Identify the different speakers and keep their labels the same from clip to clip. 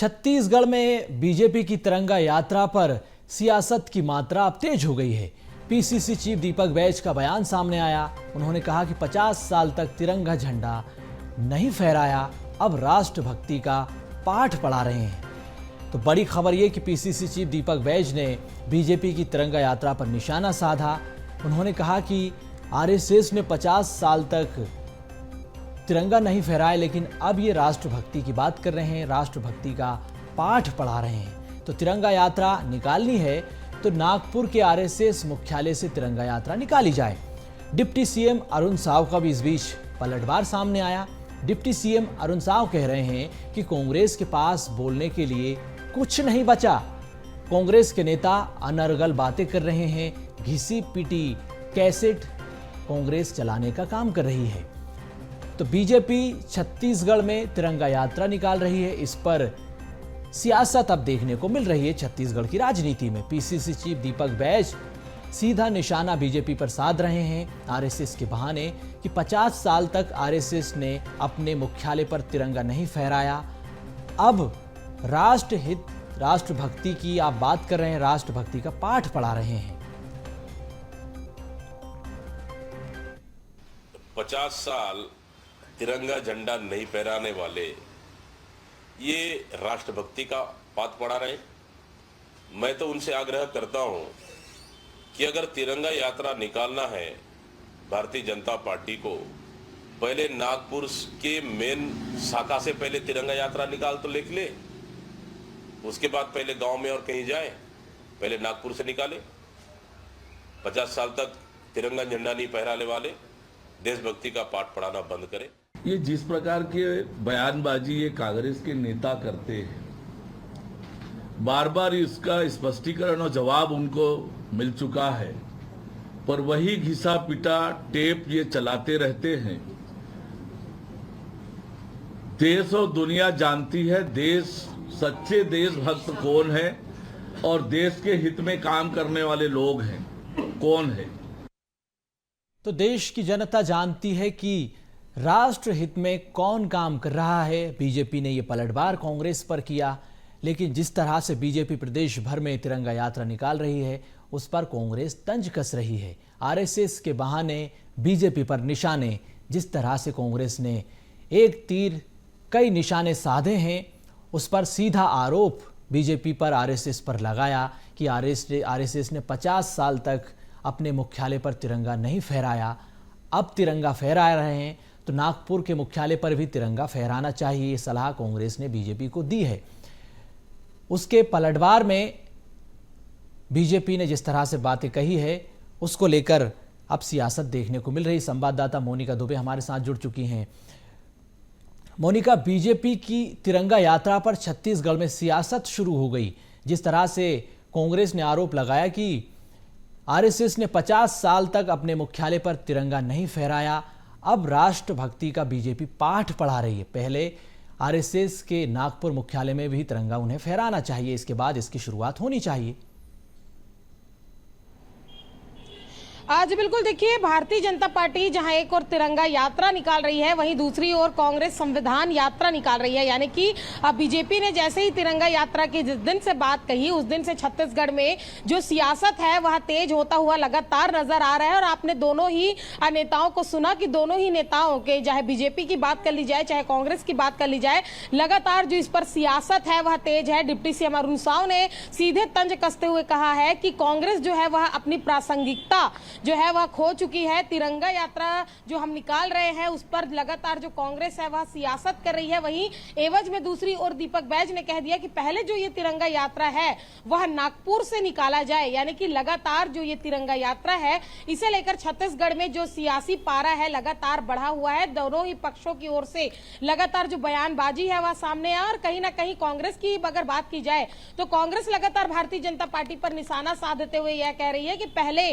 Speaker 1: छत्तीसगढ़ में बीजेपी की तिरंगा यात्रा पर सियासत की मात्रा अब तेज हो गई है। पीसीसी चीफ दीपक बैज का बयान सामने आया। उन्होंने कहा कि 50 साल तक तिरंगा झंडा नहीं फहराया, अब राष्ट्रभक्ति का पाठ पढ़ा रहे हैं। तो बड़ी खबर यह कि पीसीसी चीफ दीपक बैज ने बीजेपी की तिरंगा यात्रा पर निशाना साधा। उन्होंने कहा कि आरएसएस ने 50 साल तक तिरंगा नहीं फहराया, लेकिन अब ये राष्ट्रभक्ति की बात कर रहे हैं, राष्ट्रभक्ति का पाठ पढ़ा रहे हैं। तो तिरंगा यात्रा निकालनी है तो नागपुर के आरएसएस मुख्यालय से तिरंगा यात्रा निकाली जाए। डिप्टी सीएम अरुण साव का भी इस बीच पलटवार सामने आया। डिप्टी सीएम अरुण साव कह रहे हैं कि कांग्रेस के पास बोलने के लिए कुछ नहीं बचा। कांग्रेस के नेता अनर्गल बातें कर रहे हैं, घिसी पीटी कैसेट कांग्रेस चलाने का काम कर रही है। तो बीजेपी छत्तीसगढ़ में तिरंगा यात्रा निकाल रही है। इस पर सियासत अब देखने को मिल रही है छत्तीसगढ़ की राजनीति में। पीसीसी चीफ दीपक बैज सीधा निशाना बीजेपी पर साध रहे हैं आरएसएस के बहाने कि 50 साल तक आरएसएस ने अपने मुख्यालय पर तिरंगा नहीं फहराया। अब राष्ट्रहित, राष्ट्रभक्ति की आप बात कर रहे हैं, राष्ट्रभक्ति का पाठ पढ़ा रहे हैं।
Speaker 2: 50 साल तिरंगा झंडा नहीं फहराने वाले ये राष्ट्रभक्ति का पाठ पढ़ा रहे। मैं तो उनसे आग्रह करता हूं कि अगर तिरंगा यात्रा निकालना है भारतीय जनता पार्टी को, पहले नागपुर के मेन शाखा से पहले तिरंगा यात्रा निकाल तो लिख ले, उसके बाद पहले गांव में और कहीं जाए, पहले नागपुर से निकाले। 50 साल तक तिरंगा झंडा नहीं फहराने वाले देशभक्ति का पाठ पढ़ाना बंद करें।
Speaker 3: ये जिस प्रकार के बयानबाजी ये कांग्रेस के नेता करते हैं, बार बार इसका स्पष्टीकरण और जवाब उनको मिल चुका है, पर वही घिसा पिटा टेप ये चलाते रहते हैं। देश और दुनिया जानती है सच्चे देशभक्त कौन है और देश के हित में काम करने वाले लोग हैं कौन है।
Speaker 1: तो देश की जनता जानती है कि राष्ट्र हित में कौन काम कर रहा है। बीजेपी ने यह पलटवार कांग्रेस पर किया, लेकिन जिस तरह से बीजेपी प्रदेश भर में तिरंगा यात्रा निकाल रही है उस पर कांग्रेस तंज कस रही है। आरएसएस के बहाने बीजेपी पर निशाने, जिस तरह से कांग्रेस ने एक तीर कई निशाने साधे हैं, उस पर सीधा आरोप बीजेपी पर आरएसएस पर लगाया कि आरएसएस ने 50 साल तक अपने मुख्यालय पर तिरंगा नहीं फहराया, अब तिरंगा फहरा रहे हैं। तो नागपुर के मुख्यालय पर भी तिरंगा फहराना चाहिए, ये सलाह कांग्रेस ने बीजेपी को दी है। उसके पलटवार में बीजेपी ने जिस तरह से बातें कही है उसको लेकर अब सियासत देखने को मिल रही। संवाददाता मोनिका दुबे हमारे साथ जुड़ चुकी हैं। मोनिका, बीजेपी की तिरंगा यात्रा पर छत्तीसगढ़ में सियासत शुरू हो गई। जिस तरह से कांग्रेस ने आरोप लगाया कि आरएसएस ने 50 साल तक अपने मुख्यालय पर तिरंगा नहीं फहराया, अब राष्ट्रभक्ति का बीजेपी पाठ पढ़ा रही है। पहले आरएसएस के नागपुर मुख्यालय में भी तिरंगा उन्हें फहराना चाहिए, इसके बाद इसकी शुरुआत होनी चाहिए।
Speaker 4: आज बिल्कुल देखिए, भारतीय जनता पार्टी जहां एक और तिरंगा यात्रा निकाल रही है, वहीं दूसरी ओर कांग्रेस संविधान यात्रा निकाल रही है। यानी कि बीजेपी ने जैसे ही तिरंगा यात्रा की जिस दिन से बात कही, उस दिन से छत्तीसगढ़ में जो सियासत है वह तेज होता हुआ लगातार नजर आ रहा है। और आपने दोनों ही नेताओं को सुना कि दोनों ही नेताओं के, चाहे बीजेपी की बात कर ली जाए चाहे कांग्रेस की बात कर ली जाए, लगातार जो इस पर सियासत है वह तेज है। डिप्टी सीएम अरुण साव ने सीधे तंज कसते हुए कहा है कि कांग्रेस जो है वह अपनी प्रासंगिकता जो है वह खो चुकी है। तिरंगा यात्रा जो हम निकाल रहे हैं उस पर लगातार जो कांग्रेस है वह सियासत कर रही है। वहीं एवज में दूसरी ओर दीपक बैज ने कह दिया कि पहले जो ये तिरंगा यात्रा है वह नागपुर से निकाला जाए। यानी कि लगातार जो ये तिरंगा यात्रा है, इसे लेकर छत्तीसगढ़ में जो सियासी पारा है लगातार बढ़ा हुआ है। दोनों ही पक्षों की ओर से लगातार जो बयानबाजी है वह सामने आ, और कहीं ना कहीं कांग्रेस की अगर बात की जाए तो कांग्रेस लगातार भारतीय जनता पार्टी पर निशाना साधते हुए यह कह रही है कि पहले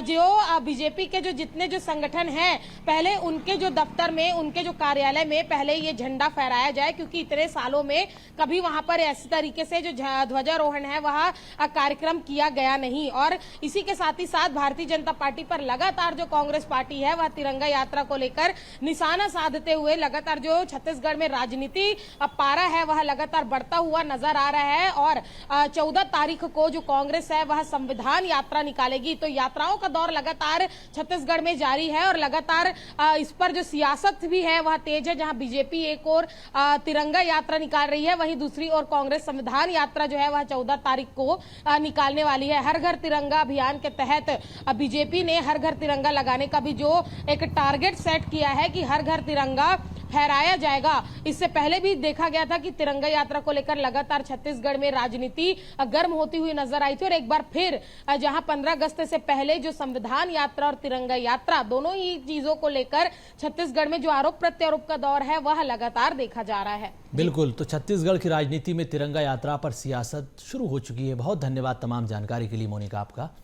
Speaker 4: जो जो बीजेपी के जितने जो संगठन हैं, पहले उनके जो दफ्तर में, उनके जो कार्यालय में पहले ये झंडा फहराया जाए, क्योंकि इतने सालों में कभी वहां पर ऐसी तरीके से जो ध्वजारोहण है वह कार्यक्रम किया गया नहीं। और इसी के साथ ही साथ भारतीय जनता पार्टी पर लगातार जो कांग्रेस पार्टी है वह तिरंगा यात्रा को लेकर निशाना साधते हुए लगातार जो छत्तीसगढ़ में राजनीति पारा है वह लगातार बढ़ता हुआ नजर आ रहा है। और 14 तारीख को जो कांग्रेस है वह संविधान यात्रा निकालेगी। तो यात्राओं का दौर लगातार छत्तीसगढ़ में जारी है और लगातार इस पर जो सियासत भी है वह तेज है। जहां बीजेपी एक और तिरंगा यात्रा निकाल रही है, वहीं दूसरी ओर कांग्रेस संविधान यात्रा जो है वह 14 तारीख को निकालने वाली है। हर घर तिरंगा अभियान के तहत बीजेपी ने हर घर तिरंगा लगाने का भी जो एक टारगेट सेट किया है कि हर घर तिरंगा फहराया जाएगा। इससे पहले भी देखा गया था कि तिरंगा यात्रा को लेकर लगातार छत्तीसगढ़ में राजनीति गर्म होती हुई नजर आई थी। और एक बार फिर जहां 15 अगस्त से पहले जो संविधान यात्रा और तिरंगा यात्रा दोनों ही चीजों को लेकर छत्तीसगढ़ में जो आरोप प्रत्यारोप का दौर है वह लगातार देखा जा रहा है।
Speaker 1: बिल्कुल, तो छत्तीसगढ़ की राजनीति में तिरंगा यात्रा पर सियासत शुरू हो चुकी है। बहुत धन्यवाद तमाम जानकारी के लिए मोनिका आपका।